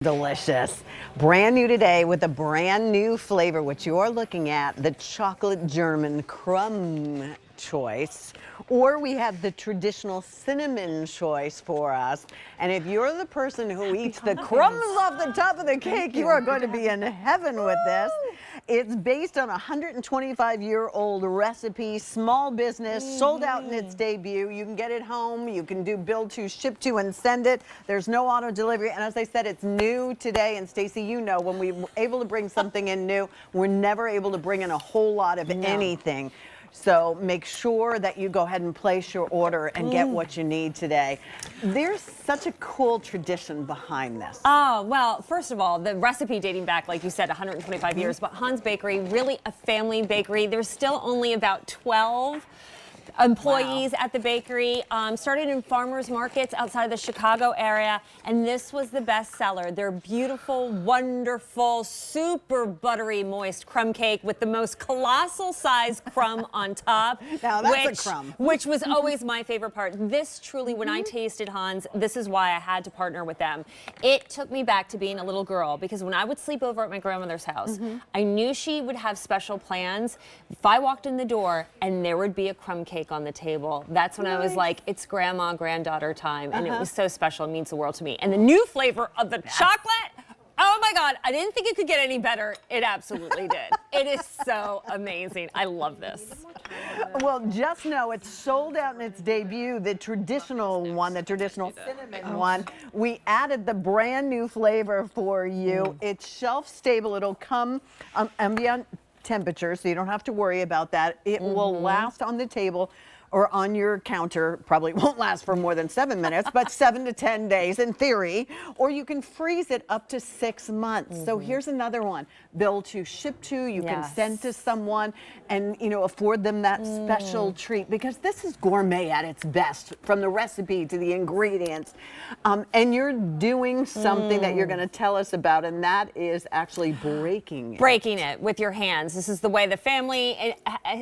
Delicious. Brand new today with a brand new flavor, which you're looking at, the chocolate German crumb choice, or we have the traditional cinnamon choice for us. And if you're the person who eats the crumbs off the top of the cake, you are going to be in heaven with this. It's based on a 125-year-old recipe, small business, sold out in its debut. You can get it home. You can do build to, ship to, and send it. There's no auto delivery. And as I said, it's new today. And Stacey, you know, when we're able to bring something in new, we're never able to bring in a whole lot of anything. So make sure that you go ahead and place your order and get what you need today. There's such a cool tradition behind this. Oh, well, first of all, the recipe dating back, like you said, 125 years, but Hahn's Bakery, really a family bakery. There's still only about 12 employees at the bakery. Started in farmers markets outside of the Chicago area, and this was the best seller. Their beautiful, wonderful, super buttery, moist crumb cake with the most colossal size crumb on top. Now that's a crumb. Which was always my favorite part. This truly, when I tasted Hahn's, this is why I had to partner with them. It took me back to being a little girl, because when I would sleep over at my grandmother's house, I knew she would have special plans. If I walked in the door and there would be a crumb cake on the table, that's when I was like, it's grandma, granddaughter time. And it was so special. It means the world to me. And the new flavor of the chocolate, oh my God, I didn't think it could get any better. It absolutely did. It is so amazing. I love this. Well, just know it's sold out in its debut, the traditional one, the traditional cinnamon one. We added the brand new flavor for you. It's shelf stable. It'll come ambient temperature, so you don't have to worry about that. It will last on the table or on your counter. Probably won't last for more than 7 minutes, but 7 to 10 days in theory. Or you can freeze it up to 6 months. So here's another one. Build to, ship to, you can send to someone and, you know, afford them that special treat, because this is gourmet at its best, from the recipe to the ingredients. And you're doing something that you're going to tell us about, and that is actually breaking it. Breaking it with your hands. This is the way the family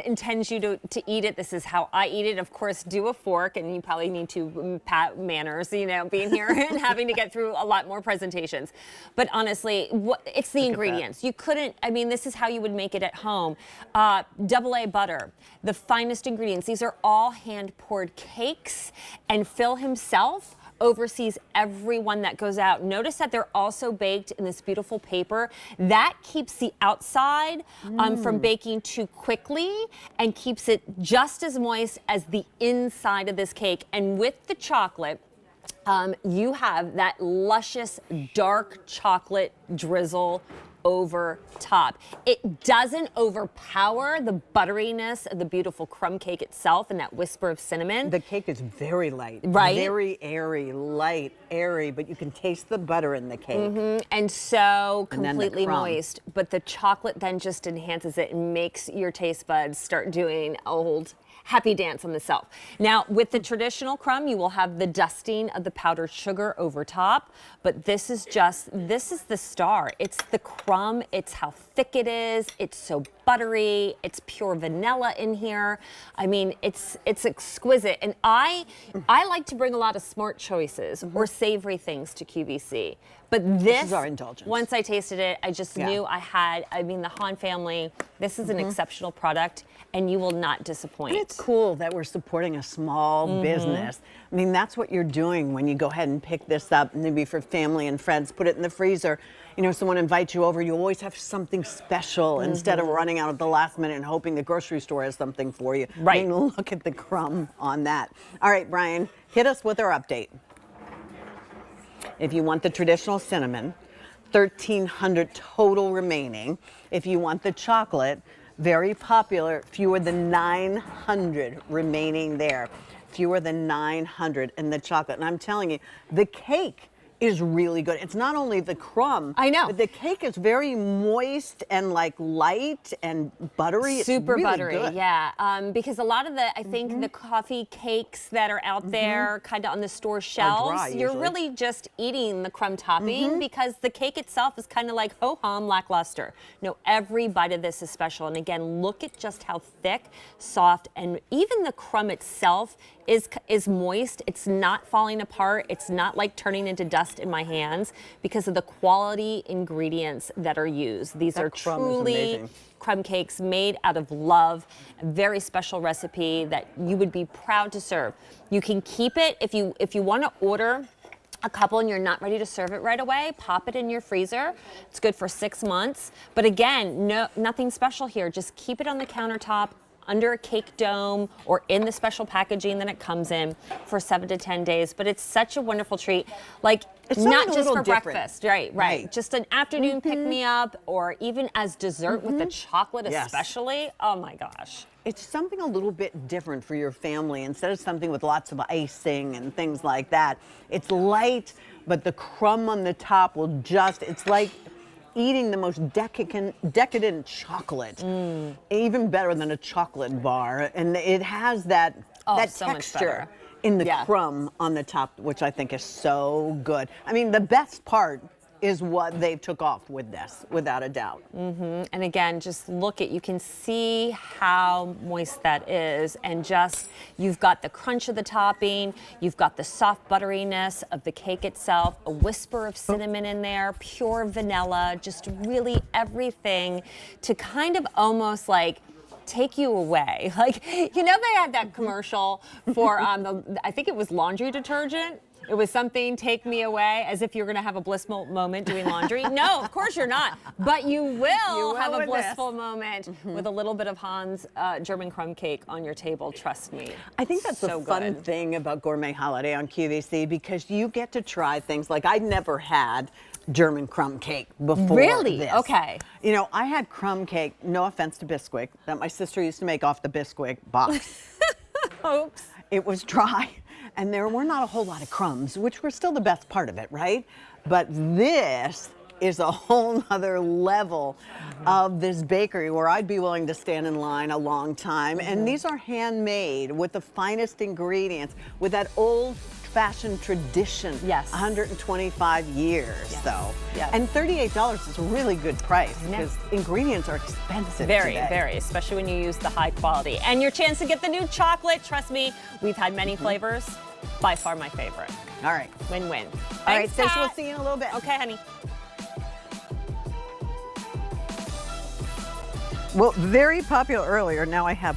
intends you to eat it. This is how I eat it. Of course, do a fork, and you probably need to pat manners, you know, being here and having to get through a lot more presentations. But honestly, it's the ingredients. You couldn't, I mean, this is how you would make it at home. AA butter, the finest ingredients. These are all hand-poured cakes, and Phil himself oversees every one that goes out. Notice that they're also baked in this beautiful paper that keeps the outside from baking too quickly and keeps it just as moist as the inside of this cake. And with the chocolate, you have that luscious dark chocolate drizzle over top. It doesn't overpower the butteriness of the beautiful crumb cake itself and that whisper of cinnamon. The cake is very light, right? Very airy, light, airy, but you can taste the butter in the cake. And so And then the completely crumb. moist. But the chocolate then just enhances it and makes your taste buds start doing old happy dance on the self. Now, with the traditional crumb, you will have the dusting of the powdered sugar over top, but this is the star. It's the crumb, it's how thick it is, it's so buttery, it's pure vanilla in here. I mean, it's exquisite. And I like to bring a lot of smart choices or savory things to QVC. But this is our indulgence. Once I tasted it, I just knew I mean, the Hahn family, this is an exceptional product, and you will not disappoint. And it's cool that we're supporting a small business. I mean, that's what you're doing when you go ahead and pick this up, maybe for family and friends, put it in the freezer. You know, someone invites you over, you always have something special instead of running out at the last minute and hoping the grocery store has something for you. Right. I mean, look at the crumb on that. All right, Brian, hit us with our update. If you want the traditional cinnamon, 1,300 total remaining. If you want the chocolate, very popular, fewer than 900 remaining there. Fewer than 900 in the chocolate. And I'm telling you, the cake is really good. It's not only the crumb. I know. But the cake is very moist and like light and buttery. Super it's really buttery, good. yeah. Because a lot of I think the coffee cakes that are out there kind of on the store shelves, dry, you're usually. really just eating the crumb topping because the cake itself is kind of like ho-hum, lackluster. No, every bite of this is special. And again, look at just how thick, soft, and even the crumb itself is moist. It's not falling apart. It's not like turning into dust in my hands because of the quality ingredients that are used. These are crumb is truly amazing. crumb cakes made out of love, a very special recipe that you would be proud to serve. You can keep it if you want to order a couple and you're not ready to serve it right away, pop it in your freezer. It's good for 6 months. But again, nothing special here. Just keep it on the countertop under a cake dome or in the special packaging that it comes in for 7 to 10 days. But it's such a wonderful treat. Like, It's not something a just little for different. breakfast, right. Right. Just an afternoon pick-me-up, or even as dessert with the chocolate especially. Oh my gosh. It's something a little bit different for your family. Instead of something with lots of icing and things like that, it's light, but the crumb on the top will it's like eating the most decadent chocolate, even better than a chocolate bar. And it has that So much texture better. in the crumb on the top, which I think is so good. I mean, the best part is what they took off with this, without a doubt. And again, just you can see how moist that is, and just, you've got the crunch of the topping, you've got the soft butteriness of the cake itself, a whisper of cinnamon in there, pure vanilla, just really everything to kind of almost like take you away. Like, you know, they had that commercial for I think it was laundry detergent. It was something, take me away, as if you're going to have a blissful moment doing laundry. No, of course you're not. But you will have a with blissful moment with a little bit of Hahn's German crumb cake on your table, trust me. I think that's so the fun good. thing about Gourmet Holiday on QVC, because you get to try things like I'd never had German crumb cake before. Really? This. Okay. You know, I had crumb cake, no offense to Bisquick, that my sister used to make off the Bisquick box. Oops. It was dry, and there were not a whole lot of crumbs, which were still the best part of it, right? But this is a whole other level of this bakery where I'd be willing to stand in line a long time. And these are handmade with the finest ingredients, with that old-fashioned tradition. Yes. 125 years, so. Yes. And $38 is a really good price, because ingredients are expensive Very, today. very, especially when you use the high quality. And your chance to get the new chocolate, trust me, we've had many flavors. By far my favorite. All right. Win-win. All right, Thanks, Stace, we'll Pat. see you in a little bit. Okay, honey. Well, very popular earlier. Now I have